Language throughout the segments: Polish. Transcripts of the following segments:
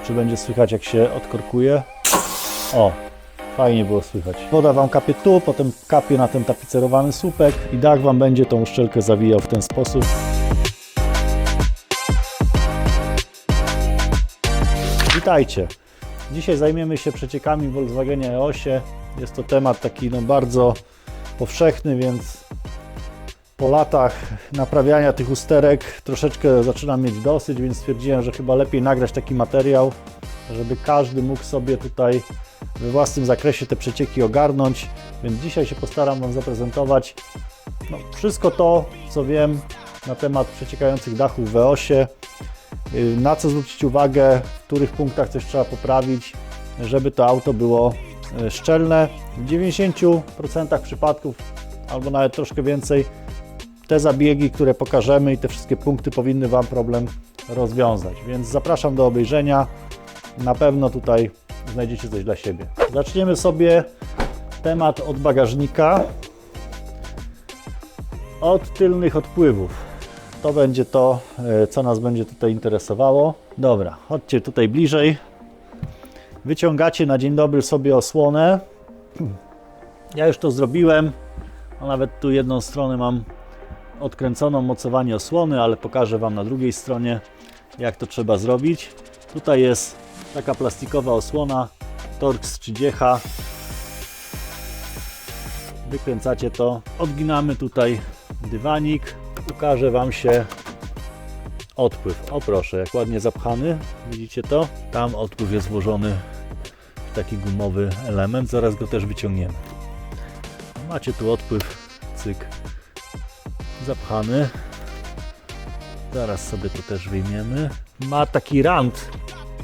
czy będzie słychać, jak się odkorkuje. O, fajnie było słychać. Woda Wam kapie tu, potem kapie na ten tapicerowany słupek i dach Wam będzie tą uszczelkę zawijał w ten sposób. Witajcie! Dzisiaj zajmiemy się przeciekami w Volkswagenie EOSie. Jest to temat taki bardzo powszechny, więc po latach naprawiania tych usterek troszeczkę zaczynam mieć dosyć, więc stwierdziłem, że chyba lepiej nagrać taki materiał, żeby każdy mógł sobie tutaj we własnym zakresie te przecieki ogarnąć. Więc dzisiaj się postaram Wam zaprezentować wszystko to, co wiem na temat przeciekających dachów w EOSie, na co zwrócić uwagę, w których punktach coś trzeba poprawić, żeby to auto było szczelne. W 90% przypadków, albo nawet troszkę więcej, te zabiegi, które pokażemy i te wszystkie punkty powinny Wam problem rozwiązać. Więc zapraszam do obejrzenia. Na pewno tutaj znajdziecie coś dla siebie. Zaczniemy sobie temat od bagażnika, od tylnych odpływów. To będzie to, co nas będzie tutaj interesowało. Dobra, chodźcie tutaj bliżej. Wyciągacie na dzień dobry sobie osłonę. Ja już to zrobiłem, a nawet tu jedną stronę mam odkręconą, mocowanie osłony, ale pokażę Wam na drugiej stronie, jak to trzeba zrobić. Tutaj jest taka plastikowa osłona Torx 30. Wykręcacie to, odginamy tutaj dywanik. Ukaże Wam się odpływ. O proszę, jak ładnie zapchany, widzicie to? Tam odpływ jest włożony w taki gumowy element, zaraz go też wyciągniemy. Macie tu odpływ, cyk, zapchany. Zaraz sobie to też wyjmiemy. Ma taki rand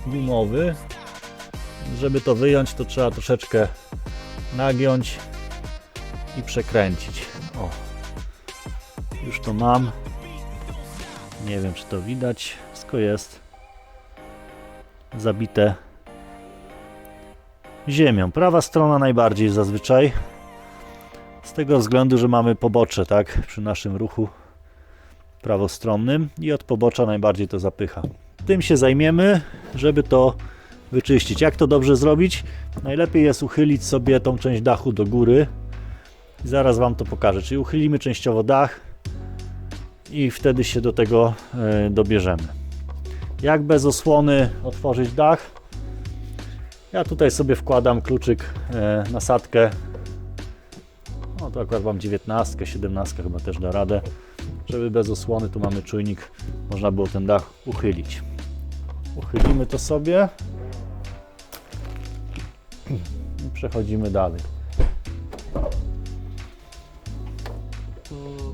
gumowy. Żeby to wyjąć, to trzeba troszeczkę nagiąć i przekręcić. O. Już to mam. Nie wiem, czy to widać. Wszystko jest zabite ziemią. Prawa strona najbardziej zazwyczaj. Z tego względu, że mamy pobocze, tak? Przy naszym ruchu prawostronnym i od pobocza najbardziej to zapycha. Tym się zajmiemy, żeby to wyczyścić. Jak to dobrze zrobić? Najlepiej jest uchylić sobie tą część dachu do góry. I zaraz Wam to pokażę. Czyli uchylimy częściowo dach i wtedy się do tego dobierzemy. Jak bez osłony otworzyć dach? Ja tutaj sobie wkładam kluczyk, nasadkę. No to akurat mam 19, 17 chyba też da radę. Żeby bez osłony, tu mamy czujnik, można było ten dach uchylić. Uchylimy to sobie i przechodzimy dalej.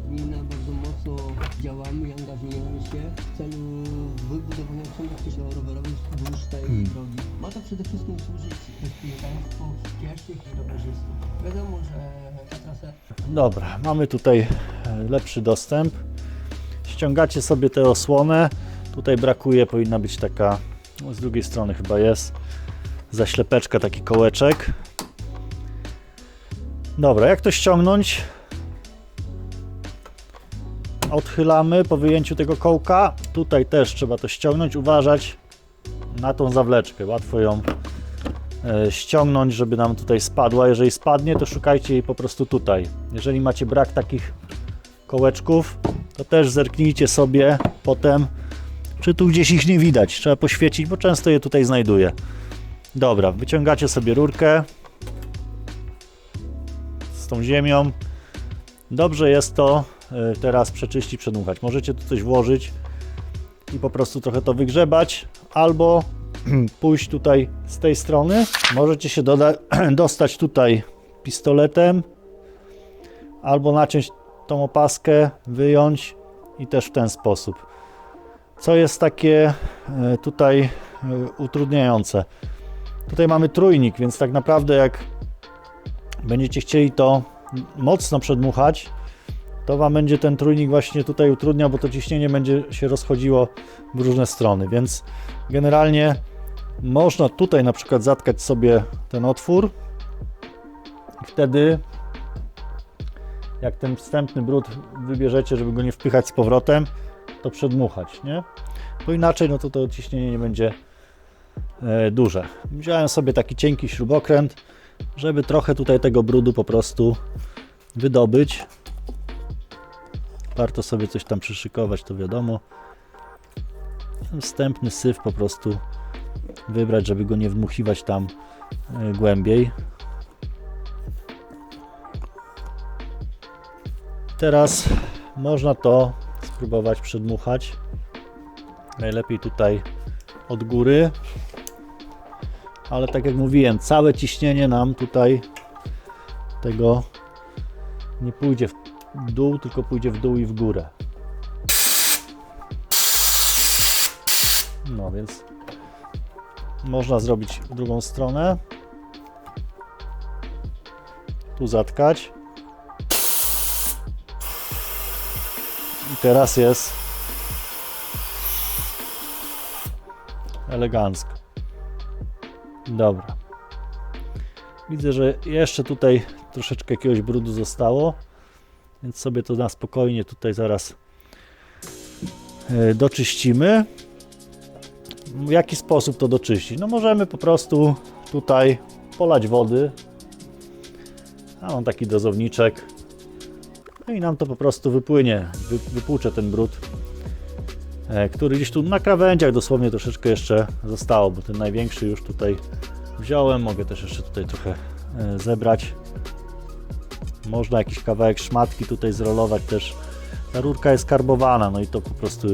Gmina bardzo mocno działamy i angażujemy się w celu wybudowania przemysłu rowerowych wzdłuż tej drogi. Ma to przede wszystkim służyć bezpieczeństwu pieszych i rowerzystów. Wiadomo, że ta trasa... Dobra, mamy tutaj lepszy dostęp. Ściągacie sobie tę osłonę. Tutaj brakuje, powinna być taka, z drugiej strony chyba jest, zaślepeczka, taki kołeczek. Dobra, jak to ściągnąć? Odchylamy po wyjęciu tego kołka. Tutaj też trzeba to ściągnąć. Uważać na tą zawleczkę. Łatwo ją ściągnąć, żeby nam tutaj spadła. Jeżeli spadnie, to szukajcie jej po prostu tutaj. Jeżeli macie brak takich kołeczków, to też zerknijcie sobie potem, czy tu gdzieś ich nie widać. Trzeba poświecić, bo często je tutaj znajduję. Dobra, wyciągacie sobie rurkę z tą ziemią. Dobrze jest to teraz przeczyścić, przedmuchać. Możecie tu coś włożyć i po prostu trochę to wygrzebać, albo pójść tutaj z tej strony. Możecie się dostać tutaj pistoletem, albo naciąć tą opaskę, wyjąć i też w ten sposób. Co jest takie tutaj utrudniające? Tutaj mamy trójnik, więc tak naprawdę jak będziecie chcieli to mocno przedmuchać, to Wam będzie ten trójnik właśnie tutaj utrudniał, bo to ciśnienie będzie się rozchodziło w różne strony, więc generalnie można tutaj na przykład zatkać sobie ten otwór i wtedy jak ten wstępny brud wybierzecie, żeby go nie wpychać z powrotem, to przedmuchać, nie? Bo inaczej no to ciśnienie nie będzie duże. Wziąłem sobie taki cienki śrubokręt, żeby trochę tutaj tego brudu po prostu wydobyć. Warto sobie coś tam przyszykować, to wiadomo. Wstępny syf po prostu wybrać, żeby go nie wdmuchiwać tam głębiej. Teraz można to spróbować przedmuchać. Najlepiej tutaj od góry. Ale tak jak mówiłem, całe ciśnienie nam tutaj tego nie pójdzie w dół, tylko pójdzie w dół i w górę. No więc można zrobić w drugą stronę. Tu zatkać. I teraz jest elegancko. Dobra. Widzę, że jeszcze tutaj troszeczkę jakiegoś brudu zostało, więc sobie to na spokojnie tutaj zaraz doczyścimy. W jaki sposób to doczyścić? No możemy po prostu tutaj polać wody. A mam taki dozowniczek. No i nam to po prostu wypłynie, wypłucze ten brud, który gdzieś tu na krawędziach dosłownie troszeczkę jeszcze zostało, bo ten największy już tutaj wziąłem. Mogę też jeszcze tutaj trochę zebrać. Można jakiś kawałek szmatki tutaj zrolować też. Ta rurka jest karbowana, no i to po prostu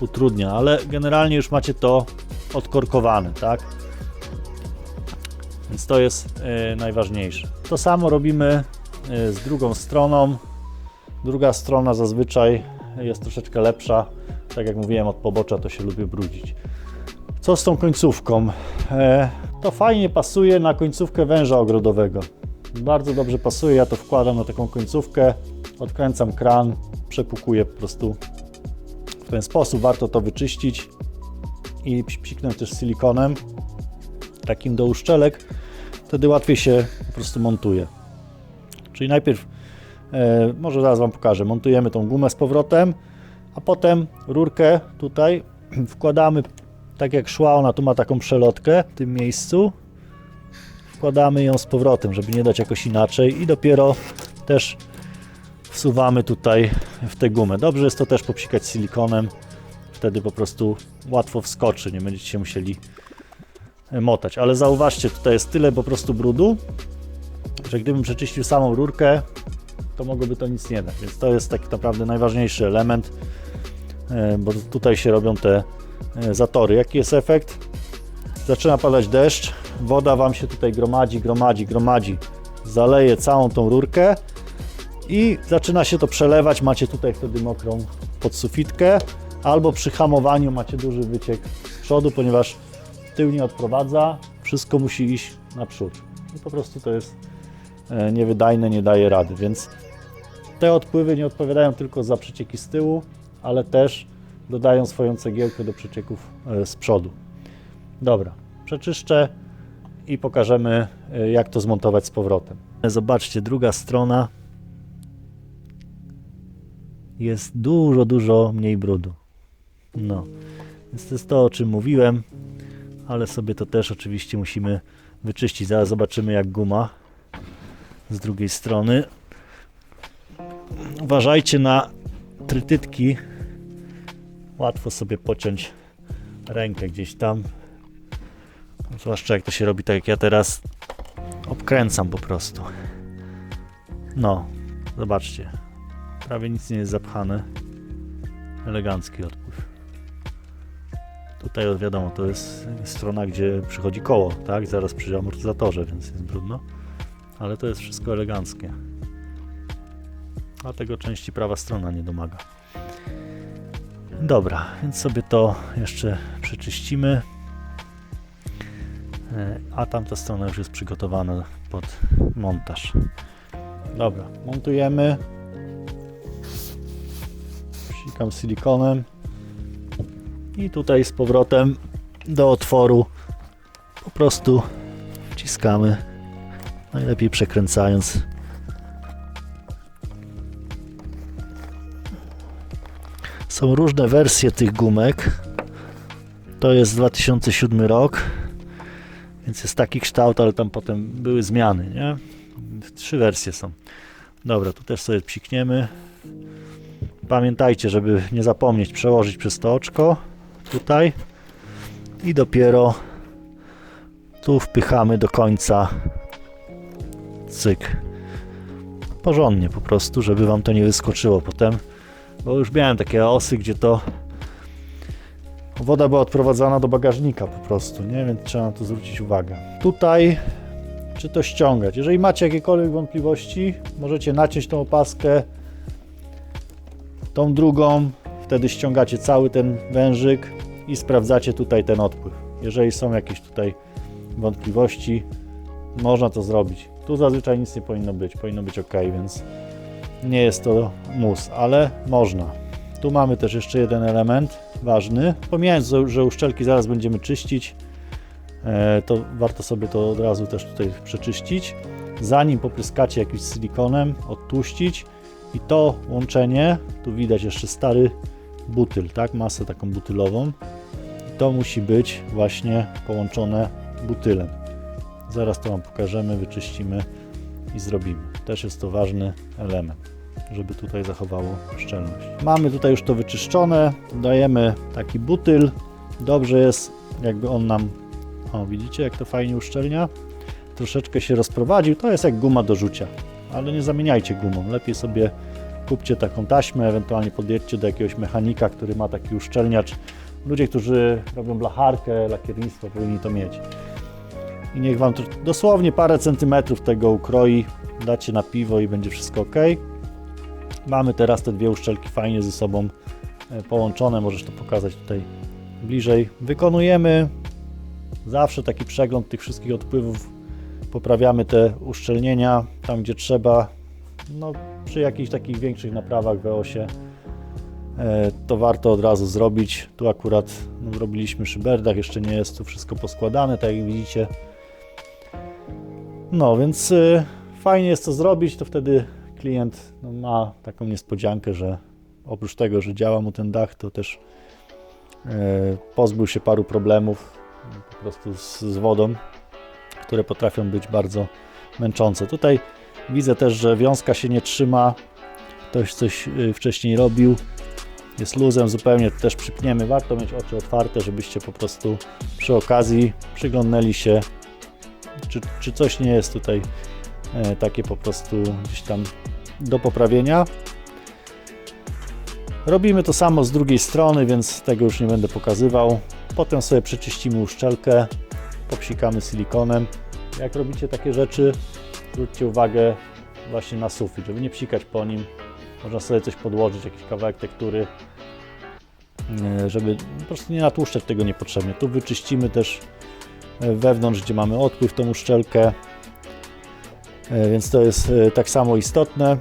utrudnia, ale generalnie już macie to odkorkowane, tak? Więc to jest najważniejsze. To samo robimy z drugą stroną. Druga strona zazwyczaj jest troszeczkę lepsza. Tak jak mówiłem, od pobocza to się lubi brudzić. Co z tą końcówką? To fajnie pasuje na końcówkę węża ogrodowego. Bardzo dobrze pasuje, ja to wkładam na taką końcówkę, odkręcam kran, przepukuję po prostu w ten sposób. Warto to wyczyścić i psiknąć też silikonem takim do uszczelek, wtedy łatwiej się po prostu montuje. Czyli najpierw, może zaraz Wam pokażę, montujemy tą gumę z powrotem, a potem rurkę tutaj wkładamy tak jak szła, ona tu ma taką przelotkę w tym miejscu. Wkładamy ją z powrotem, żeby nie dać jakoś inaczej i dopiero też wsuwamy tutaj w tę gumę. Dobrze jest to też popsikać silikonem, wtedy po prostu łatwo wskoczy, nie będziecie się musieli motać. Ale zauważcie, tutaj jest tyle po prostu brudu, że gdybym przeczyścił samą rurkę, to mogłoby to nic nie dać. Więc to jest tak naprawdę najważniejszy element, bo tutaj się robią te zatory. Jaki jest efekt? Zaczyna padać deszcz, woda Wam się tutaj gromadzi, zaleje całą tą rurkę i zaczyna się to przelewać. Macie tutaj wtedy mokrą podsufitkę, albo przy hamowaniu macie duży wyciek z przodu, ponieważ tył nie odprowadza, wszystko musi iść naprzód. I po prostu to jest niewydajne, nie daje rady, więc te odpływy nie odpowiadają tylko za przecieki z tyłu, ale też dodają swoją cegiełkę do przecieków z przodu. Dobra, przeczyszczę i pokażemy, jak to zmontować z powrotem. Zobaczcie, druga strona jest dużo mniej brudu. No, więc to jest to, o czym mówiłem, ale sobie to też oczywiście musimy wyczyścić. Zaraz zobaczymy, jak guma z drugiej strony. Uważajcie na trytytki. Łatwo sobie pociąć rękę gdzieś tam. Zwłaszcza jak to się robi tak jak ja teraz. Obkręcam po prostu. No, zobaczcie. Prawie nic nie jest zapchane. Elegancki odpływ. Tutaj wiadomo, to jest strona, gdzie przychodzi koło, tak? Zaraz przy amortyzatorze, więc jest brudno. Ale to jest wszystko eleganckie. A tego części prawa strona nie domaga. Dobra, więc sobie to jeszcze przeczyścimy. A tamta strona już jest przygotowana pod montaż. Dobra, montujemy. Psikam silikonem. I tutaj z powrotem do otworu po prostu wciskamy. Najlepiej przekręcając. Są różne wersje tych gumek. To jest 2007 rok, więc jest taki kształt, ale tam potem były zmiany, nie? 3 wersje są. Dobra, tu też sobie psikniemy. Pamiętajcie, żeby nie zapomnieć przełożyć przez to oczko tutaj i dopiero tu wpychamy do końca. Cyk. Porządnie po prostu, żeby wam to nie wyskoczyło potem, bo już miałem takie osy, gdzie to woda była odprowadzana do bagażnika po prostu, nie? Więc trzeba na to zwrócić uwagę. Tutaj czy to ściągać? Jeżeli macie jakiekolwiek wątpliwości, możecie naciąć tą opaskę, tą drugą, wtedy ściągacie cały ten wężyk i sprawdzacie tutaj ten odpływ. Jeżeli są jakieś tutaj wątpliwości, można to zrobić. Tu zazwyczaj nic nie powinno być ok, więc nie jest to mus, ale można. Tu mamy też jeszcze jeden element ważny. Pomijając, że uszczelki zaraz będziemy czyścić, to warto sobie to od razu też tutaj przeczyścić. Zanim popryskacie jakimś silikonem, odtłuścić i to łączenie, tu widać jeszcze stary butyl, tak, masę taką butylową. I to musi być właśnie połączone butylem. Zaraz to wam pokażemy, wyczyścimy i zrobimy. Też jest to ważny element, żeby tutaj zachowało szczelność. Mamy tutaj już to wyczyszczone, dajemy taki butyl. Dobrze jest, jakby on nam, o widzicie jak to fajnie uszczelnia, troszeczkę się rozprowadził. To jest jak guma do rzucia, ale nie zamieniajcie gumą. Lepiej sobie kupcie taką taśmę, ewentualnie podjedźcie do jakiegoś mechanika, który ma taki uszczelniacz. Ludzie, którzy robią blacharkę, lakiernictwo, powinni to mieć. I niech wam to dosłownie parę centymetrów tego ukroi, dacie na piwo i będzie wszystko ok. Mamy teraz te dwie uszczelki fajnie ze sobą połączone, możesz to pokazać tutaj bliżej. Wykonujemy zawsze taki przegląd tych wszystkich odpływów, poprawiamy te uszczelnienia tam gdzie trzeba. No, przy jakichś takich większych naprawach w EOS-ie to warto od razu zrobić. Tu akurat robiliśmy szyberdach, jeszcze nie jest tu wszystko poskładane, tak jak widzicie. No więc fajnie jest to zrobić, to wtedy klient ma taką niespodziankę, że oprócz tego, że działa mu ten dach, to też pozbył się paru problemów po prostu z wodą, które potrafią być bardzo męczące. Tutaj widzę też, że wiązka się nie trzyma, ktoś coś wcześniej robił, jest luzem zupełnie, to też przypniemy. Warto mieć oczy otwarte, żebyście po prostu przy okazji przyglądnęli się, czy coś nie jest tutaj takie po prostu gdzieś tam do poprawienia. Robimy to samo z drugiej strony, więc tego już nie będę pokazywał. Potem sobie przeczyścimy uszczelkę, popsikamy silikonem. Jak robicie takie rzeczy, zwróćcie uwagę właśnie na sufit, żeby nie psikać po nim. Można sobie coś podłożyć, jakiś kawałek tektury, żeby po prostu nie natłuszczać tego niepotrzebnie. Tu wyczyścimy też wewnątrz, gdzie mamy odpływ, tą uszczelkę, więc to jest tak samo istotne.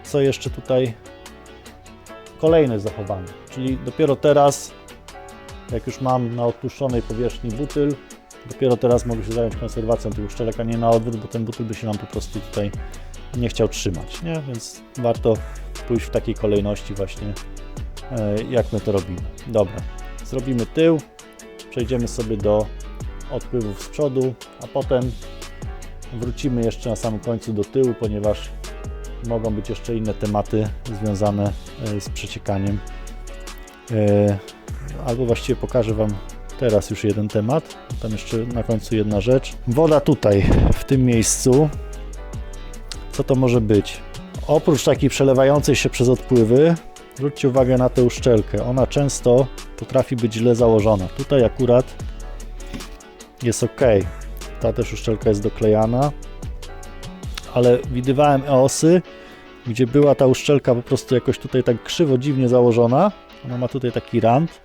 Co jeszcze tutaj? Kolejny zachowany, czyli dopiero teraz, jak już mam na odtłuszczonej powierzchni butyl, dopiero teraz mogę się zająć konserwacją tych uszczelek, a nie na odwrót, bo ten butyl by się nam po prostu tutaj nie chciał trzymać, nie? Więc warto pójść w takiej kolejności właśnie, jak my to robimy. Dobra, zrobimy tył, przejdziemy sobie do odpływów z przodu, a potem wrócimy jeszcze na samym końcu do tyłu, ponieważ mogą być jeszcze inne tematy związane z przeciekaniem. Albo właściwie pokażę wam teraz już jeden temat, tam jeszcze na końcu jedna rzecz. Woda tutaj, w tym miejscu, co to może być? Oprócz takiej przelewającej się przez odpływy, zwróćcie uwagę na tę uszczelkę. Ona często potrafi być źle założona. Tutaj akurat jest ok. Ta też uszczelka jest doklejana, ale widywałem EOS-y, gdzie była ta uszczelka po prostu jakoś tutaj tak krzywo, dziwnie założona. Ona ma tutaj taki rand.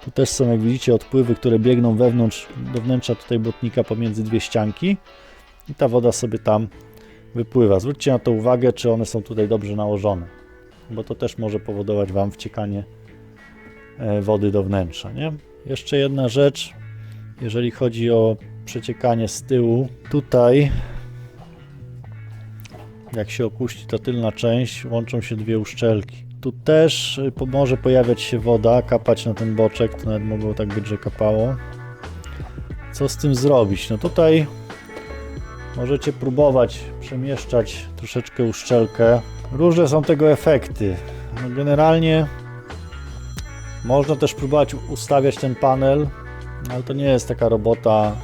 Tu też są, jak widzicie, odpływy, które biegną wewnątrz, do wnętrza tutaj błotnika pomiędzy dwie ścianki i ta woda sobie tam wypływa. Zwróćcie na to uwagę, czy one są tutaj dobrze nałożone, bo to też może powodować wam wciekanie wody do wnętrza, nie? Jeszcze jedna rzecz, jeżeli chodzi o przeciekanie z tyłu. Tutaj, jak się opuści ta tylna część, łączą się dwie uszczelki. Tu też może pojawiać się woda, kapać na ten boczek, to nawet mogło tak być, że kapało. Co z tym zrobić? No tutaj możecie próbować przemieszczać troszeczkę uszczelkę. Różne są tego efekty. No generalnie można też próbować ustawiać ten panel, ale to nie jest taka robota,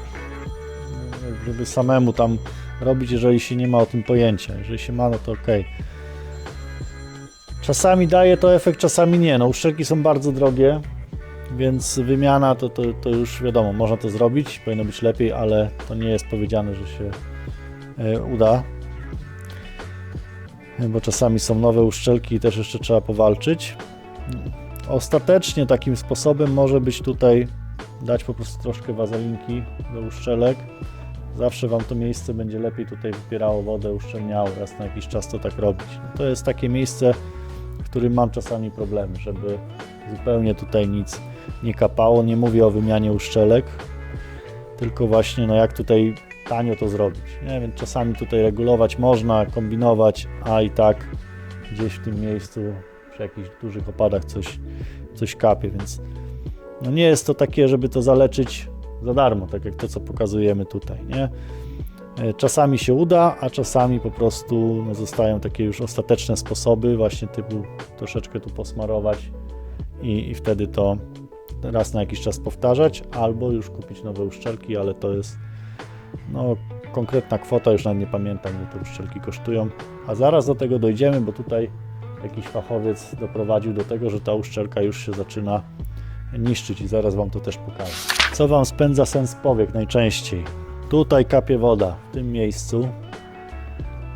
żeby samemu tam robić, jeżeli się nie ma o tym pojęcia. Jeżeli się ma, no to ok. Czasami daje to efekt, czasami nie. No uszczelki są bardzo drogie, więc wymiana to już wiadomo, można to zrobić, powinno być lepiej, ale to nie jest powiedziane, że się uda. Bo czasami są nowe uszczelki i też jeszcze trzeba powalczyć. Ostatecznie takim sposobem może być tutaj dać po prostu troszkę wazelinki do uszczelek. Zawsze Wam to miejsce będzie lepiej tutaj wypierało wodę, uszczelniało, raz na jakiś czas to tak robić. No to jest takie miejsce, w którym mam czasami problemy, żeby zupełnie tutaj nic nie kapało. Nie mówię o wymianie uszczelek, tylko właśnie no jak tutaj tanio to zrobić. Nie wiem, czasami tutaj regulować można, kombinować, a i tak gdzieś w tym miejscu przy jakichś dużych opadach coś kapie, więc no nie jest to takie, żeby to zaleczyć za darmo, tak jak to, co pokazujemy tutaj, nie? Czasami się uda, a czasami po prostu no, zostają takie już ostateczne sposoby, właśnie typu troszeczkę tu posmarować i wtedy to raz na jakiś czas powtarzać, albo już kupić nowe uszczelki, ale to jest no, konkretna kwota, już nawet nie pamiętam, ile te uszczelki kosztują, a zaraz do tego dojdziemy, bo tutaj jakiś fachowiec doprowadził do tego, że ta uszczelka już się zaczyna niszczyć i zaraz Wam to też pokażę. Co Wam spędza sens powiek najczęściej? Tutaj kapie woda, w tym miejscu.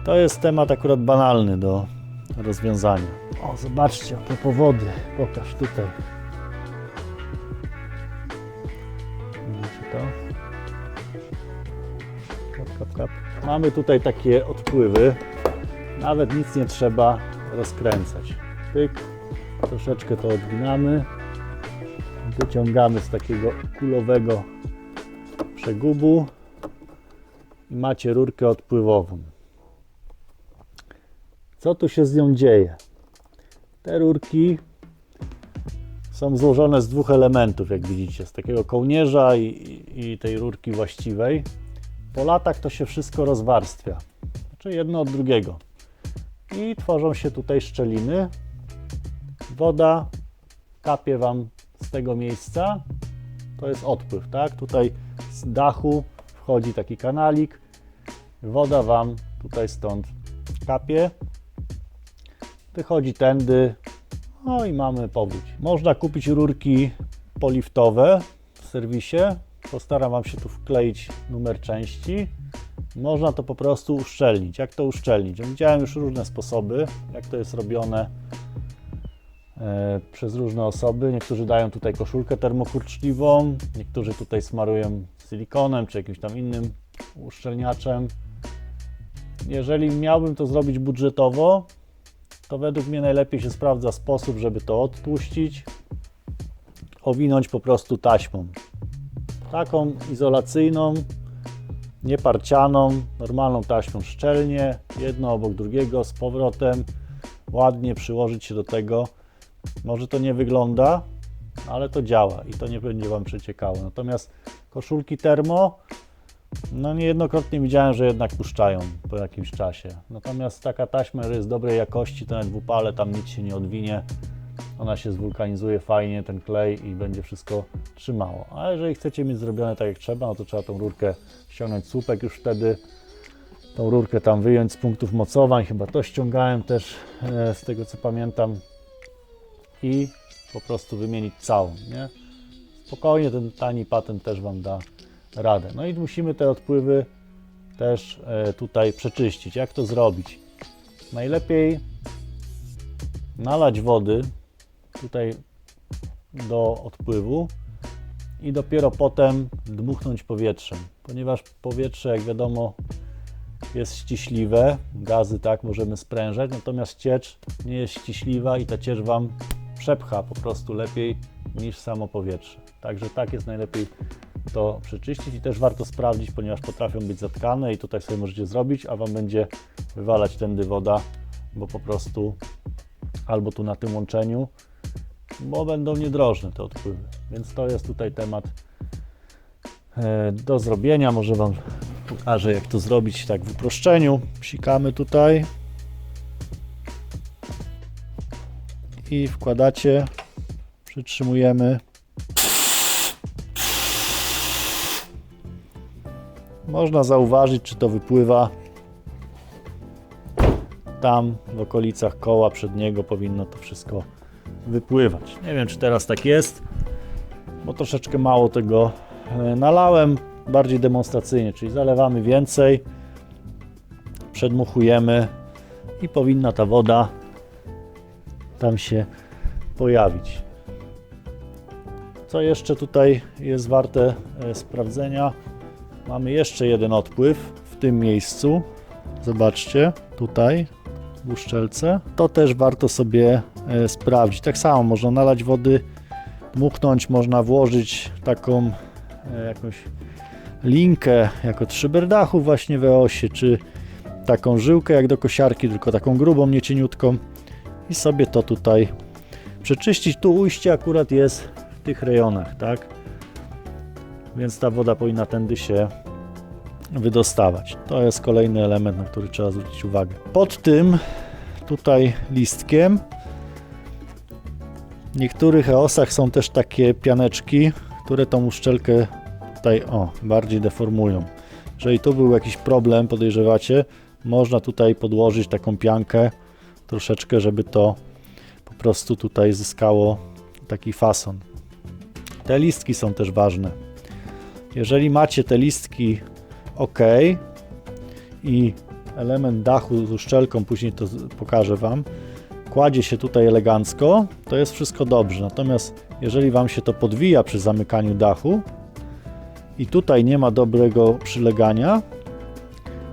To jest temat akurat banalny do rozwiązania. O, zobaczcie, a propos wody, pokaż tutaj. Widzicie to? Kap, kap, kap. Mamy tutaj takie odpływy, nawet nic nie trzeba rozkręcać. Pyk, troszeczkę to odginamy, wyciągamy z takiego kulowego przegubu i macie rurkę odpływową. Co tu się z nią dzieje? Te rurki są złożone z dwóch elementów, jak widzicie, z takiego kołnierza i tej rurki właściwej. Po latach to się wszystko rozwarstwia, znaczy jedno od drugiego. I tworzą się tutaj szczeliny. Woda kapie Wam z tego miejsca. To jest odpływ, tak? Tutaj z dachu wchodzi taki kanalik. Woda Wam tutaj stąd kapie. Wychodzi tędy. No i mamy powódź. Można kupić rurki poliftowe w serwisie. Postaram Wam się tu wkleić numer części. Można to po prostu uszczelnić. Jak to uszczelnić? Widziałem już różne sposoby, jak to jest robione przez różne osoby. Niektórzy dają tutaj koszulkę termokurczliwą, niektórzy tutaj smarują silikonem czy jakimś tam innym uszczelniaczem. Jeżeli miałbym to zrobić budżetowo, to według mnie najlepiej się sprawdza sposób, żeby to odtłuścić, owinąć po prostu taśmą. Taką izolacyjną, nieparcianą, normalną taśmą szczelnie, jedno obok drugiego, z powrotem, ładnie przyłożyć się do tego. Może to nie wygląda, ale to działa i to nie będzie Wam przeciekało. Natomiast koszulki termo, no niejednokrotnie widziałem, że jednak puszczają po jakimś czasie. Natomiast taka taśma, że jest dobrej jakości, to nawet w upale tam nic się nie odwinie. Ona się zwulkanizuje fajnie, ten klej i będzie wszystko trzymało. A jeżeli chcecie mieć zrobione tak jak trzeba, no to trzeba tą rurkę ściągnąć słupek już wtedy. Tą rurkę tam wyjąć z punktów mocowań, chyba to ściągałem też z tego co pamiętam. I po prostu wymienić całą, nie? Spokojnie ten tani patent też Wam da radę. No i musimy te odpływy też tutaj przeczyścić. Jak to zrobić? Najlepiej nalać wody tutaj do odpływu i dopiero potem dmuchnąć powietrzem, ponieważ powietrze, jak wiadomo, jest ściśliwe, gazy tak możemy sprężać, natomiast ciecz nie jest ściśliwa i ta ciecz Wam przepcha po prostu lepiej niż samo powietrze. Także tak jest najlepiej to przeczyścić i też warto sprawdzić, ponieważ potrafią być zatkane i tutaj sobie możecie zrobić, a Wam będzie wywalać tędy woda, bo po prostu albo tu na tym łączeniu, bo będą niedrożne te odpływy. Więc to jest tutaj temat do zrobienia. Może Wam pokażę, jak to zrobić tak w uproszczeniu. Psikamy tutaj i wkładacie, przytrzymujemy. Można zauważyć, czy to wypływa. Tam w okolicach koła przedniego powinno to wszystko wypływać. Nie wiem, czy teraz tak jest, bo troszeczkę mało tego nalałem, bardziej demonstracyjnie, czyli zalewamy więcej, przedmuchujemy i powinna ta woda tam się pojawić. Co jeszcze tutaj jest warte sprawdzenia? Mamy jeszcze jeden odpływ w tym miejscu. Zobaczcie, tutaj w uszczelce. To też warto sobie sprawdzić. Tak samo można nalać wody, dmuchnąć, można włożyć taką jakąś linkę jak od szyberdachu właśnie w EOSie, czy taką żyłkę jak do kosiarki, tylko taką grubą, nie cieniutką i sobie to tutaj przeczyścić. Tu ujście akurat jest w tych rejonach, tak? Więc ta woda powinna tędy się wydostawać. To jest kolejny element, na który trzeba zwrócić uwagę. Pod tym tutaj listkiem w niektórych EOSach są też takie pianeczki, które tą uszczelkę tutaj bardziej deformują. Jeżeli tu był jakiś problem, podejrzewacie, można tutaj podłożyć taką piankę troszeczkę, żeby to po prostu tutaj zyskało taki fason. Te listki są też ważne. Jeżeli macie te listki ok i element dachu z uszczelką, później to pokażę Wam, kładzie się tutaj elegancko, to jest wszystko dobrze. Natomiast jeżeli Wam się to podwija przy zamykaniu dachu i tutaj nie ma dobrego przylegania,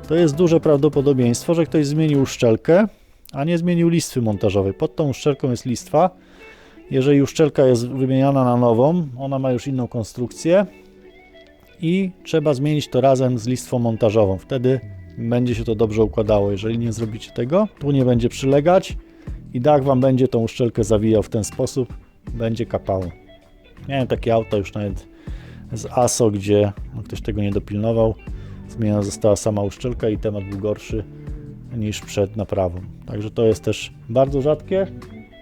to jest duże prawdopodobieństwo, że ktoś zmienił uszczelkę, a nie zmienił listwy montażowej. Pod tą uszczelką jest listwa. Jeżeli uszczelka jest wymieniana na nową, ona ma już inną konstrukcję i trzeba zmienić to razem z listwą montażową. Wtedy będzie się to dobrze układało. Jeżeli nie zrobicie tego, tu nie będzie przylegać i dach Wam będzie tą uszczelkę zawijał w ten sposób, będzie kapało. Miałem takie auta już nawet z ASO, gdzie ktoś tego nie dopilnował. Zmieniona została sama uszczelka i temat był gorszy niż przed naprawą. Także to jest też bardzo rzadkie,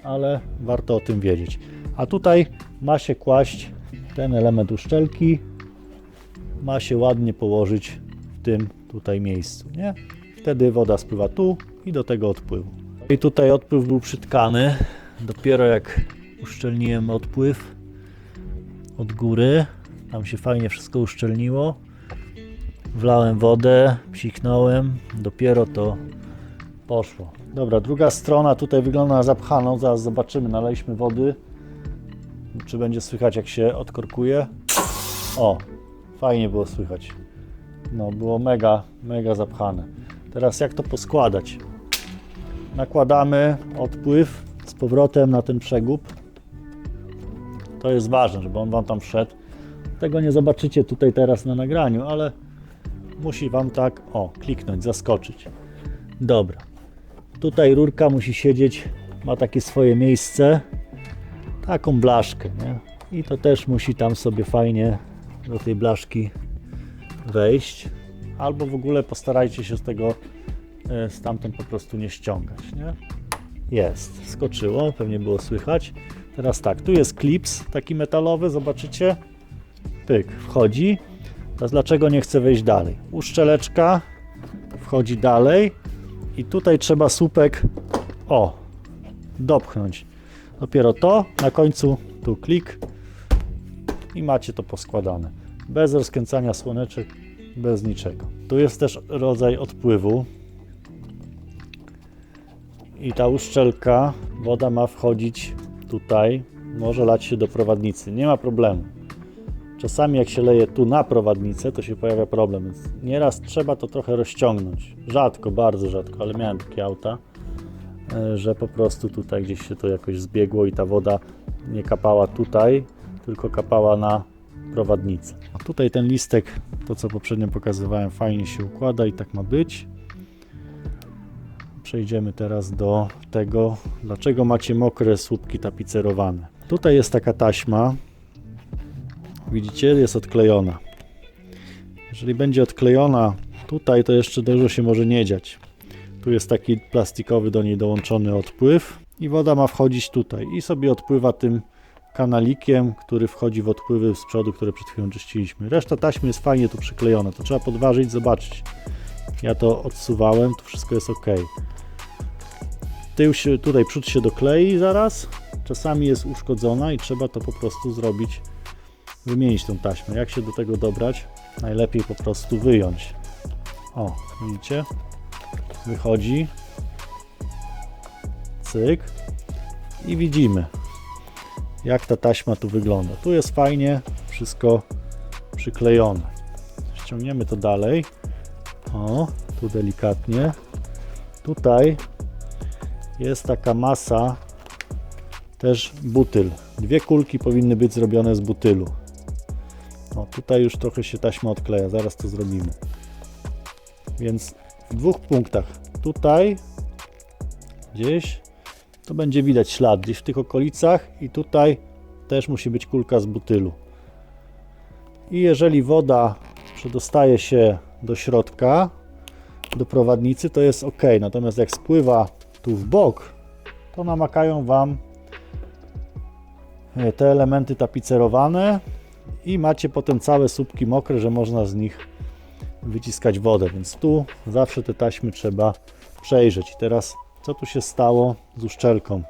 ale warto o tym wiedzieć. A tutaj ma się kłaść ten element uszczelki, ma się ładnie położyć w tym tutaj miejscu, nie? Wtedy woda spływa tu i do tego odpływu. I tutaj odpływ był przytkany. Dopiero jak uszczelniłem odpływ od góry, tam się fajnie wszystko uszczelniło. Wlałem wodę, psiknąłem, dopiero to poszło. Dobra, druga strona tutaj wygląda na zapchaną, zaraz zobaczymy, nalaliśmy wody, czy będzie słychać jak się odkorkuje. O, fajnie było słychać. No, było mega zapchane. Teraz jak to poskładać? Nakładamy odpływ z powrotem na ten przegub. To jest ważne, żeby on Wam tam wszedł. Tego nie zobaczycie tutaj teraz na nagraniu, ale musi Wam tak, kliknąć, zaskoczyć. Dobra. Tutaj rurka musi siedzieć, ma takie swoje miejsce, taką blaszkę, nie? I to też musi tam sobie fajnie do tej blaszki wejść, albo w ogóle postarajcie się z tego stamtąd po prostu nie ściągać, nie? Jest, skoczyło, pewnie było słychać. Teraz tak, tu jest klips taki metalowy, zobaczycie, pyk, wchodzi. Teraz dlaczego nie chce wejść dalej? Uszczeleczka wchodzi dalej i tutaj trzeba słupek dopchnąć. Dopiero to, na końcu tu klik i macie to poskładane. Bez rozkręcania słoneczek, bez niczego. Tu jest też rodzaj odpływu i ta uszczelka, woda ma wchodzić tutaj, może lać się do prowadnicy, nie ma problemu. Czasami jak się leje tu na prowadnicę, to się pojawia problem, więc nieraz trzeba to trochę rozciągnąć. Rzadko, bardzo rzadko, ale miałem takie auta, że po prostu tutaj gdzieś się to jakoś zbiegło i ta woda nie kapała tutaj, tylko kapała na prowadnicę. A tutaj ten listek, to co poprzednio pokazywałem, fajnie się układa i tak ma być. przejdziemy teraz do tego, dlaczego macie mokre słupki tapicerowane. Tutaj jest taka taśma, widzicie, jest odklejona. Jeżeli będzie odklejona tutaj, to jeszcze dużo się może nie dziać. Tu jest taki plastikowy do niej dołączony odpływ i woda ma wchodzić tutaj i sobie odpływa tym kanalikiem, który wchodzi w odpływy z przodu, które przed chwilą czyściliśmy. Reszta taśmy jest fajnie tu przyklejona, to trzeba podważyć, zobaczyć. Ja to odsuwałem, to wszystko jest ok. Tył się, tutaj przód się doklei zaraz, czasami jest uszkodzona i trzeba to po prostu zrobić, wymienić tą taśmę. Jak się do tego dobrać? Najlepiej po prostu wyjąć. O, widzicie? Wychodzi. Cyk. I widzimy, jak ta taśma tu wygląda. Tu jest fajnie wszystko przyklejone. Ściągniemy to dalej. O, tu delikatnie. Tutaj jest taka masa, też butyl. Dwie kulki powinny być zrobione z butylu. O, tutaj już trochę się taśma odkleja, zaraz to zrobimy. Więc w dwóch punktach. Tutaj gdzieś to będzie widać ślad, gdzieś w tych okolicach i tutaj też musi być kulka z butylu. I jeżeli woda przedostaje się do środka, do prowadnicy, to jest ok. Natomiast jak spływa tu w bok, to namakają Wam te elementy tapicerowane i macie potem całe słupki mokre, że można z nich wyciskać wodę. Więc tu zawsze te taśmy trzeba przejrzeć. I teraz co tu się stało z uszczelką?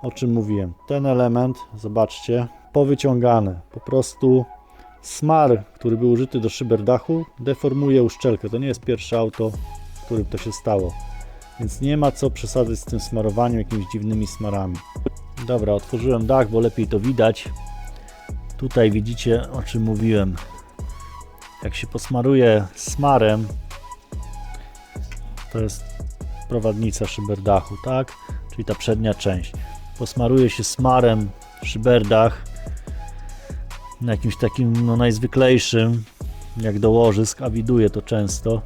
O czym mówiłem? Ten element, zobaczcie, powyciągany. Po prostu smar, który był użyty do szyber dachu, deformuje uszczelkę. To nie jest pierwsze auto, w którym to się stało. Więc nie ma co przesadzać z tym smarowaniem jakimiś dziwnymi smarami. Dobra, otworzyłem dach, bo lepiej to widać. Tutaj widzicie, o czym mówiłem. Jak się posmaruje smarem, to jest prowadnica szyberdach, tak? Czyli ta przednia część. Posmaruje się smarem szyberdach na jakimś takim najzwyklejszym, jak do łożysk, a widuje to często,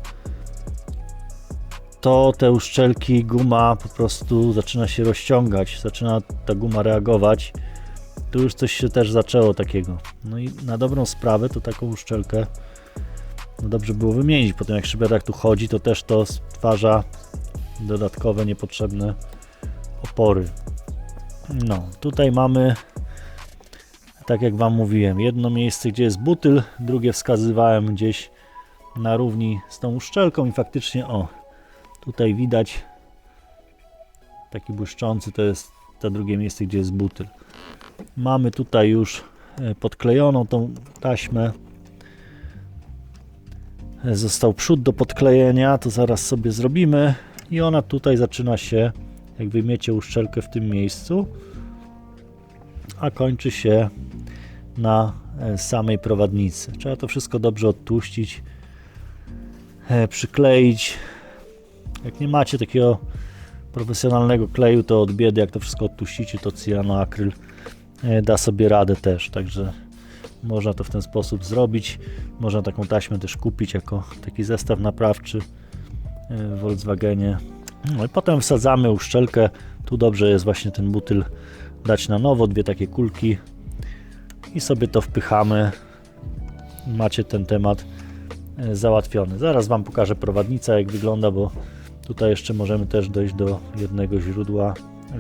to te uszczelki, guma po prostu zaczyna się rozciągać, zaczyna ta guma reagować. Tu już coś się też zaczęło takiego. No i na dobrą sprawę to taką uszczelkę dobrze było wymienić. Potem jak szyberdach tu chodzi, to też to stwarza dodatkowe, niepotrzebne opory. No, tutaj mamy, tak jak Wam mówiłem, jedno miejsce, gdzie jest butyl, drugie wskazywałem gdzieś na równi z tą uszczelką i faktycznie, o, tutaj widać taki błyszczący, to jest to drugie miejsce, gdzie jest butyl. Mamy tutaj już podklejoną tą taśmę. Został przód do podklejenia, to zaraz sobie zrobimy i ona tutaj zaczyna się, jak wyjmiecie uszczelkę w tym miejscu, a kończy się na samej prowadnicy. Trzeba to wszystko dobrze odtłuścić, przykleić. Jak nie macie takiego profesjonalnego kleju, to od biedy, jak to wszystko odtłuścicie, to cyjanoakryl da sobie radę też, także można to w ten sposób zrobić. Można taką taśmę też kupić jako taki zestaw naprawczy w Volkswagenie. No i potem wsadzamy uszczelkę. Tu dobrze jest właśnie ten butyl dać na nowo, dwie takie kulki i sobie to wpychamy. Macie ten temat załatwiony. Zaraz Wam pokażę prowadnicę, jak wygląda, bo tutaj jeszcze możemy też dojść do jednego źródła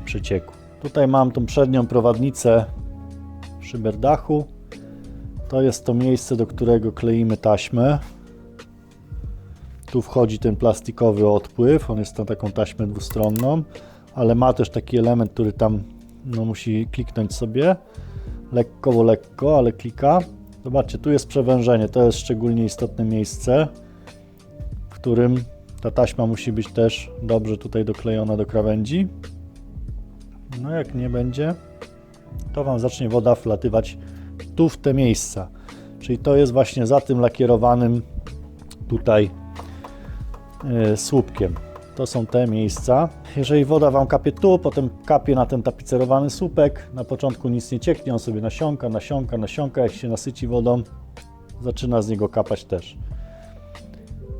przecieku. Tutaj mam tą przednią prowadnicę szyberdachu. To jest to miejsce, do którego kleimy taśmę. Tu wchodzi ten plastikowy odpływ, on jest na taką taśmę dwustronną, ale ma też taki element, który tam musi kliknąć sobie. Lekko, ale klika. Zobaczcie, tu jest przewężenie, to jest szczególnie istotne miejsce, w którym ta taśma musi być też dobrze tutaj doklejona do krawędzi. No jak nie będzie, to Wam zacznie woda wlatywać tu w te miejsca. Czyli to jest właśnie za tym lakierowanym tutaj słupkiem. To są te miejsca. Jeżeli woda Wam kapie tu, potem kapie na ten tapicerowany słupek, na początku nic nie cieknie, on sobie nasiąka, jak się nasyci wodą, zaczyna z niego kapać też.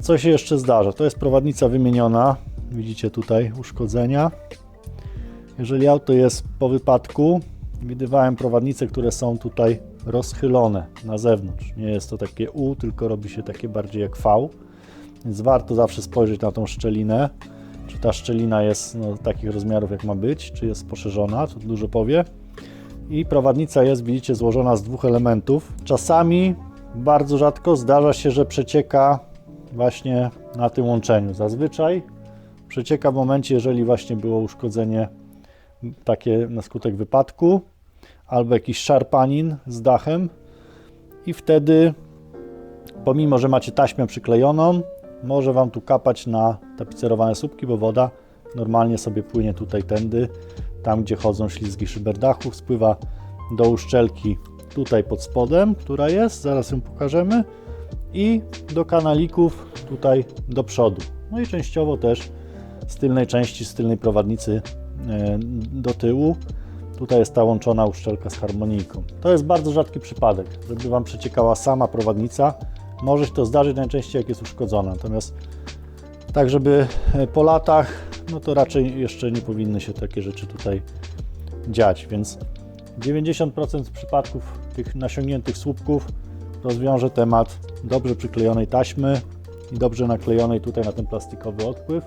Co się jeszcze zdarza? To jest prowadnica wymieniona. widzicie tutaj uszkodzenia. Jeżeli auto jest po wypadku, widywałem prowadnice, które są tutaj rozchylone na zewnątrz. Nie jest to takie U, tylko robi się takie bardziej jak V. Więc warto zawsze spojrzeć na tą szczelinę, czy ta szczelina jest takich rozmiarów jak ma być, czy jest poszerzona, to dużo powie. I prowadnica jest, widzicie, złożona z dwóch elementów. Czasami, bardzo rzadko zdarza się, że przecieka właśnie na tym łączeniu. Zazwyczaj przecieka w momencie, jeżeli właśnie było uszkodzenie takie na skutek wypadku albo jakiś szarpanin z dachem i wtedy, pomimo że macie taśmę przyklejoną, może Wam tu kapać na tapicerowane słupki, bo woda normalnie sobie płynie tutaj tędy, tam gdzie chodzą ślizgi szyber dachu, spływa do uszczelki tutaj pod spodem, która jest, zaraz ją pokażemy, i do kanalików tutaj do przodu. No i częściowo też z tylnej części, z tylnej prowadnicy do tyłu. Tutaj jest ta łączona uszczelka z harmonijką. To jest bardzo rzadki przypadek, żeby Wam przeciekała sama prowadnica. Może się to zdarzyć najczęściej, jak jest uszkodzona. Natomiast tak, żeby po latach, no to raczej jeszcze nie powinny się takie rzeczy tutaj dziać. Więc 90% przypadków tych nasiągniętych słupków rozwiąże temat dobrze przyklejonej taśmy i dobrze naklejonej tutaj na ten plastikowy odpływ,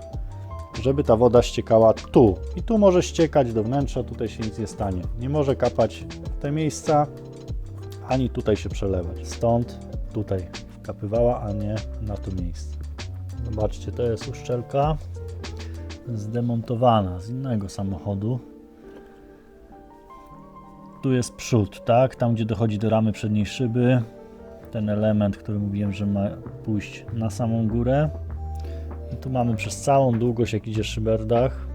żeby ta woda ściekała tu. I tu może ściekać do wnętrza, tutaj się nic nie stanie. Nie może kapać w te miejsca, ani tutaj się przelewać. Stąd tutaj wkapywała, a nie na to miejsce. Zobaczcie, to jest uszczelka zdemontowana z innego samochodu. Tu jest przód, tak? Tam, gdzie dochodzi do ramy przedniej szyby. Ten element, który mówiłem, że ma pójść na samą górę. I tu mamy przez całą długość, jak idzie szyberdach,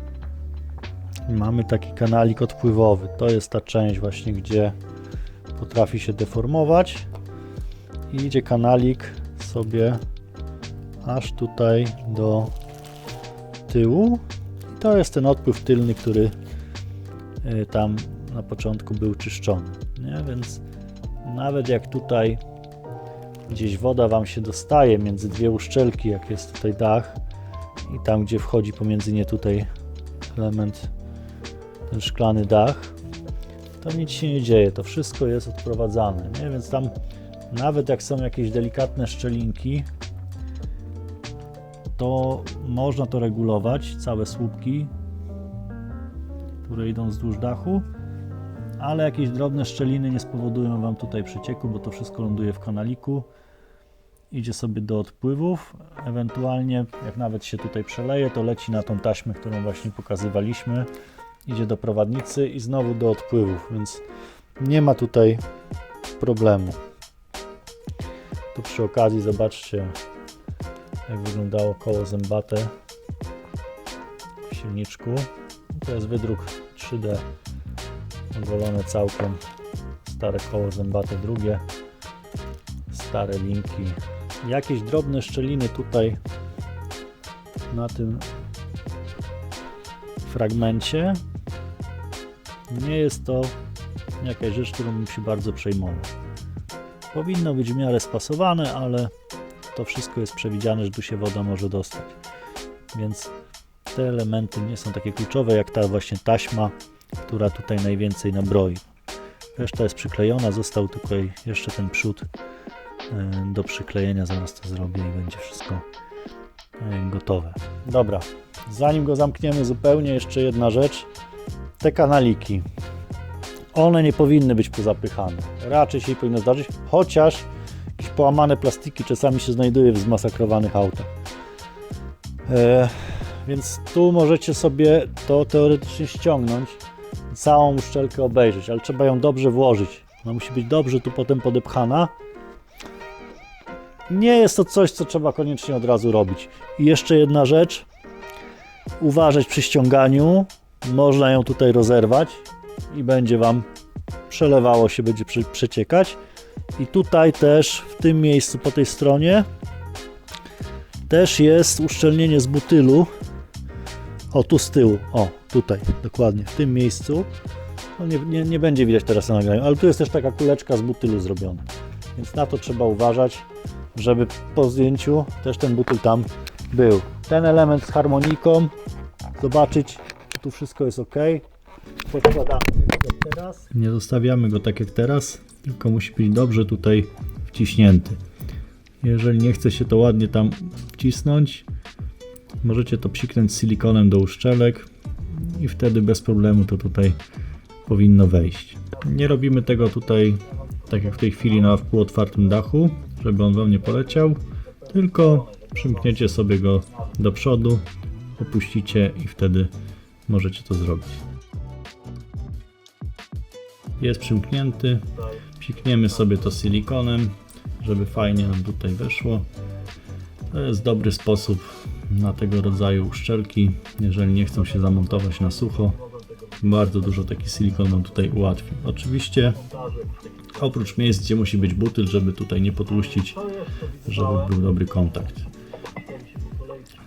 mamy taki kanalik odpływowy. To jest ta część właśnie, gdzie potrafi się deformować. I idzie kanalik sobie aż tutaj do tyłu. I to jest ten odpływ tylny, który tam na początku był czyszczony. Nie? Więc nawet jak tutaj gdzieś woda Wam się dostaje między dwie uszczelki, jak jest tutaj dach, i tam, gdzie wchodzi pomiędzy nie tutaj element, ten szklany dach, to nic się nie dzieje, to wszystko jest odprowadzane, nie? Więc tam nawet jak są jakieś delikatne szczelinki, to można to regulować, całe słupki, które idą wzdłuż dachu, ale jakieś drobne szczeliny nie spowodują Wam tutaj przecieku, bo to wszystko ląduje w kanaliku, idzie sobie do odpływów, ewentualnie jak nawet się tutaj przeleje, to leci na tą taśmę, którą właśnie pokazywaliśmy, idzie do prowadnicy i znowu do odpływów, więc nie ma tutaj problemu. Tu przy okazji zobaczcie, jak wyglądało koło zębate w silniczku. To jest wydruk 3D, ogolone całkiem, stare koło zębate drugie, stare linki, jakieś drobne szczeliny tutaj na tym fragmencie. Nie jest to jakaś rzecz, którą bym się bardzo przejmował. Powinno być w miarę spasowane, ale to wszystko jest przewidziane, że tu się woda może dostać. Więc te elementy nie są takie kluczowe jak ta właśnie taśma, która tutaj najwięcej nabroi. Reszta jest przyklejona, został tutaj jeszcze ten przód do przyklejenia, zaraz to zrobię i będzie wszystko gotowe. Dobra, zanim go zamkniemy zupełnie, jeszcze jedna rzecz. Te kanaliki, one nie powinny być pozapychane. Raczej się powinno zdarzyć, chociaż jakieś połamane plastiki czasami się znajduje w zmasakrowanych autach. Więc tu możecie sobie to teoretycznie ściągnąć, całą uszczelkę obejrzeć, ale trzeba ją dobrze włożyć. Ona musi być dobrze tu potem podepchana. Nie jest to coś, co trzeba koniecznie od razu robić. I jeszcze jedna rzecz. Uważać przy ściąganiu. Można ją tutaj rozerwać i będzie Wam przelewało się, będzie przeciekać. I tutaj też, w tym miejscu, po tej stronie, też jest uszczelnienie z butylu. O, tu z tyłu. O, tutaj, dokładnie, w tym miejscu. No nie będzie widać teraz na nagraniu, ale tu jest też taka kuleczka z butylu zrobiona. Więc na to trzeba uważać, żeby po zdjęciu też ten butyl tam był. Ten element z harmoniką zobaczyć, czy tu wszystko jest ok. Podkładamy jak teraz. Nie zostawiamy go tak jak teraz, tylko musi być dobrze tutaj wciśnięty. Jeżeli nie chce się to ładnie tam wcisnąć, możecie to psiknąć silikonem do uszczelek i wtedy bez problemu to tutaj powinno wejść. Nie robimy tego tutaj tak jak w tej chwili na półotwartym dachu, żeby on wam nie poleciał, tylko przymkniecie sobie go do przodu, opuścicie i wtedy możecie to zrobić. Jest przymknięty, psikniemy sobie to silikonem, żeby fajnie nam tutaj weszło. To jest dobry sposób na tego rodzaju uszczelki, jeżeli nie chcą się zamontować na sucho. Bardzo dużo taki silikon nam tutaj ułatwi. Oczywiście oprócz miejsc, gdzie musi być butyl, żeby tutaj nie potłuścić, żeby był dobry kontakt.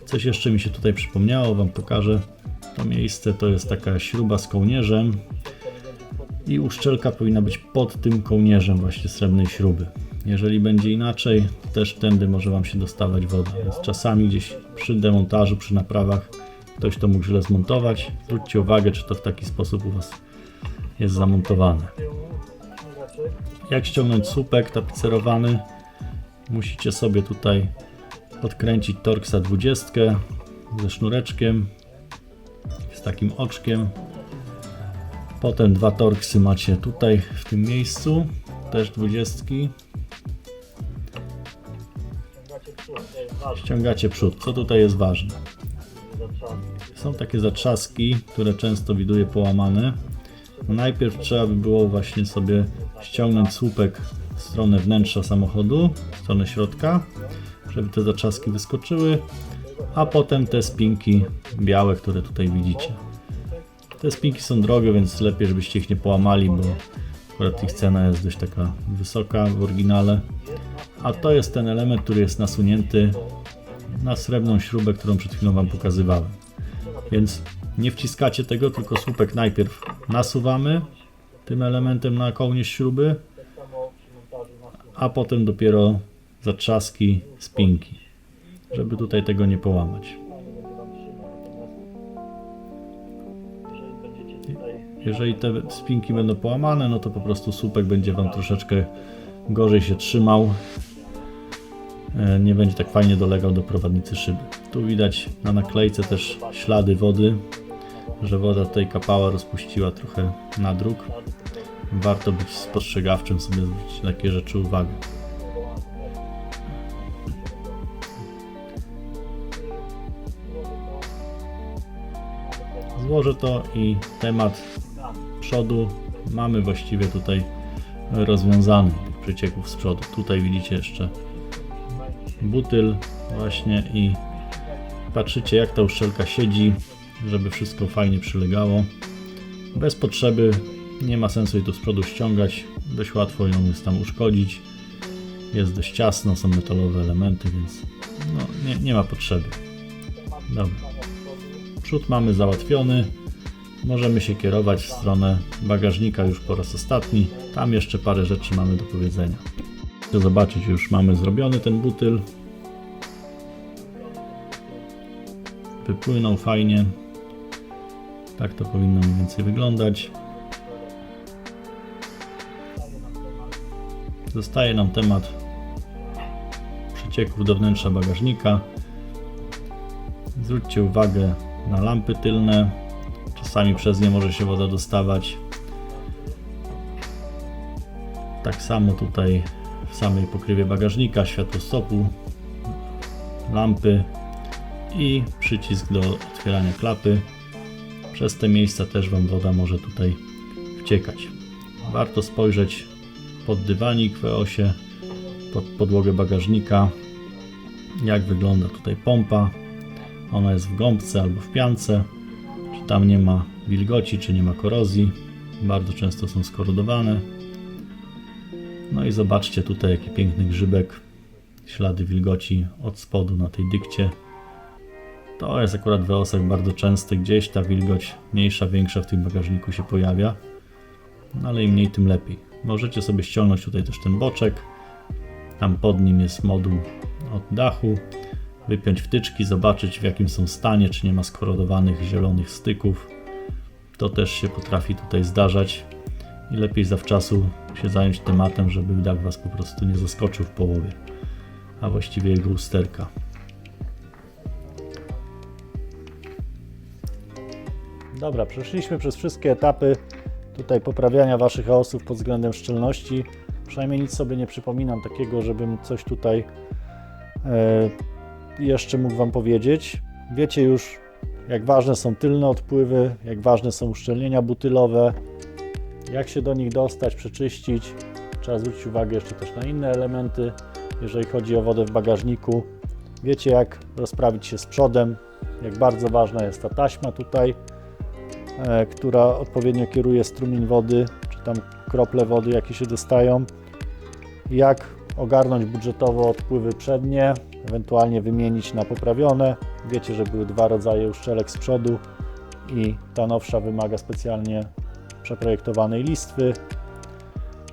Coś jeszcze mi się tutaj przypomniało, wam pokażę. To miejsce to jest taka śruba z kołnierzem i uszczelka powinna być pod tym kołnierzem właśnie srebrnej śruby. Jeżeli będzie inaczej, to też tędy może wam się dostawać woda, więc czasami gdzieś przy demontażu, przy naprawach ktoś to mógł źle zmontować. Zwróćcie uwagę, czy to w taki sposób u was jest zamontowane. Jak ściągnąć słupek tapicerowany? Musicie sobie tutaj odkręcić Torxa 20 ze sznureczkiem, z takim oczkiem. Potem dwa Torxy macie tutaj w tym miejscu, też 20. Ściągacie przód. Co tutaj jest ważne? Są takie zatrzaski, które często widuję połamane. Najpierw trzeba by było właśnie sobie ściągnąć słupek w stronę wnętrza samochodu, w stronę środka, żeby te zatrzaski wyskoczyły, a potem te spinki białe, które tutaj widzicie. Te spinki są drogie, więc lepiej, żebyście ich nie połamali, bo akurat ich cena jest dość taka wysoka w oryginale. A to jest ten element, który jest nasunięty na srebrną śrubę, którą przed chwilą wam pokazywałem. Więc nie wciskacie tego, tylko słupek najpierw nasuwamy tym elementem na kołnierz śruby, a potem dopiero zatrzaski, spinki, żeby tutaj tego nie połamać. Jeżeli te spinki będą połamane, no to po prostu słupek będzie wam troszeczkę gorzej się trzymał. Nie będzie tak fajnie dolegał do prowadnicy szyby. Tu widać na naklejce też ślady wody, że woda tutaj kapała, rozpuściła trochę nadruk. Warto być spostrzegawczym, sobie zwrócić na takie rzeczy uwagę. Złożę to i temat przodu mamy właściwie tutaj rozwiązany, tych przecieków z przodu. Tutaj widzicie jeszcze butyl właśnie i patrzycie, jak ta uszczelka siedzi, żeby wszystko fajnie przylegało. Bez potrzeby, nie ma sensu jej tu z przodu ściągać, dość łatwo ją jest tam uszkodzić. Jest dość ciasno, są metalowe elementy, więc no, nie ma potrzeby. Dobra. Przód mamy załatwiony. Możemy się kierować w stronę bagażnika już po raz ostatni. Tam jeszcze parę rzeczy mamy do powiedzenia. Chcę zobaczyć, już mamy zrobiony ten butyl. Wypłynął fajnie. Tak to powinno mniej więcej wyglądać. Zostaje nam temat przecieków do wnętrza bagażnika. Zwróćcie uwagę na lampy tylne. Czasami przez nie może się woda dostawać. Tak samo tutaj w samej pokrywie bagażnika, światłostopu, lampy i przycisk do otwierania klapy. Przez te miejsca też wam woda może tutaj wciekać. Warto spojrzeć pod dywanik w E-osie, pod podłogę bagażnika, jak wygląda tutaj pompa. Ona jest w gąbce albo w piance, czy tam nie ma wilgoci, czy nie ma korozji. Bardzo często są skorodowane. No i zobaczcie tutaj, jaki piękny grzybek, ślady wilgoci od spodu na tej dykcie. To jest akurat w E-osach bardzo częste, gdzieś ta wilgoć mniejsza, większa w tym bagażniku się pojawia. No ale im mniej, tym lepiej. Możecie sobie ściągnąć tutaj też ten boczek. Tam pod nim jest moduł od dachu. wypiąć wtyczki, zobaczyć w jakim są stanie, czy nie ma skorodowanych zielonych styków. To też się potrafi tutaj zdarzać i lepiej zawczasu się zająć tematem, żeby dach Was po prostu nie zaskoczył w połowie, a właściwie jego usterka. Dobra, przeszliśmy przez wszystkie etapy tutaj poprawiania Waszych EOS-ów pod względem szczelności. Przynajmniej nic sobie nie przypominam takiego, żebym coś tutaj jeszcze mógł Wam powiedzieć. Wiecie już, jak ważne są tylne odpływy, jak ważne są uszczelnienia butylowe, jak się do nich dostać, przeczyścić. Trzeba zwrócić uwagę jeszcze też na inne elementy, jeżeli chodzi o wodę w bagażniku. Wiecie, jak rozprawić się z przodem, jak bardzo ważna jest ta taśma tutaj, która odpowiednio kieruje strumień wody, czy tam krople wody, jakie się dostają. Jak ogarnąć budżetowo odpływy przednie, ewentualnie wymienić na poprawione. Wiecie, że były dwa rodzaje uszczelek z przodu i ta nowsza wymaga specjalnie przeprojektowanej listwy.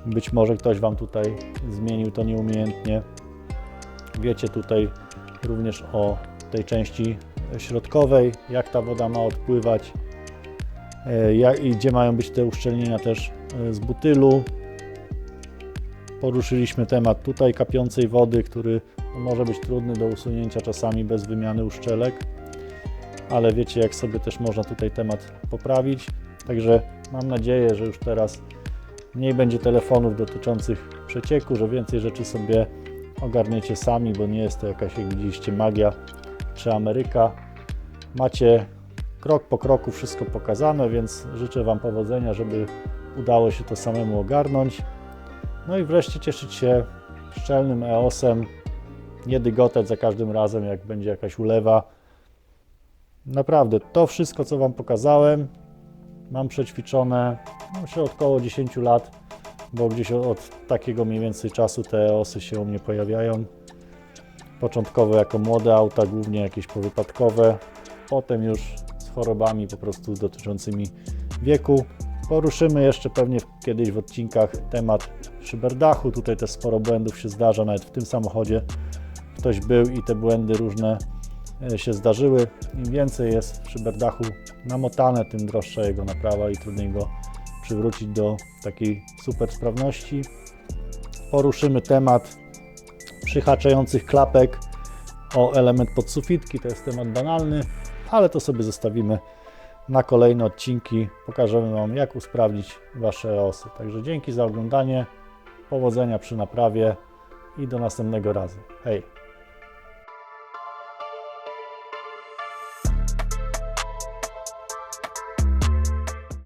Być może ktoś Wam tutaj zmienił to nieumiejętnie. Wiecie tutaj również o tej części środkowej, jak ta woda ma odpływać i gdzie mają być te uszczelnienia też z butylu. Poruszyliśmy temat tutaj kapiącej wody, który może być trudny do usunięcia czasami bez wymiany uszczelek, ale wiecie, jak sobie też można tutaj temat poprawić. Także mam nadzieję, że już teraz mniej będzie telefonów dotyczących przecieku, że więcej rzeczy sobie ogarniecie sami, bo nie jest to jakaś, jak widzieliście, magia czy Ameryka. Macie krok po kroku wszystko pokazane, więc życzę Wam powodzenia, żeby udało się to samemu ogarnąć. No i wreszcie cieszyć się szczelnym EOS-em, nie dygotać za każdym razem, jak będzie jakaś ulewa. Naprawdę, to wszystko, co Wam pokazałem, mam przećwiczone myślę około 10 lat, bo gdzieś od takiego mniej więcej czasu te EOS-y się u mnie pojawiają. Początkowo jako młode auta, głównie jakieś powypadkowe, potem już z chorobami po prostu dotyczącymi wieku. Poruszymy jeszcze pewnie kiedyś w odcinkach temat szyberdachu. Tutaj też sporo błędów się zdarza, nawet w tym samochodzie ktoś był i te błędy różne się zdarzyły. Im więcej jest w szyberdachu namotane, tym droższa jego naprawa i trudniej go przywrócić do takiej super sprawności. Poruszymy temat przyhaczających klapek o element podsufitki. To jest temat banalny, ale to sobie zostawimy na kolejne odcinki. Pokażemy Wam, jak usprawnić Wasze EOS-y. Także dzięki za oglądanie, powodzenia przy naprawie i do następnego razu. Hej!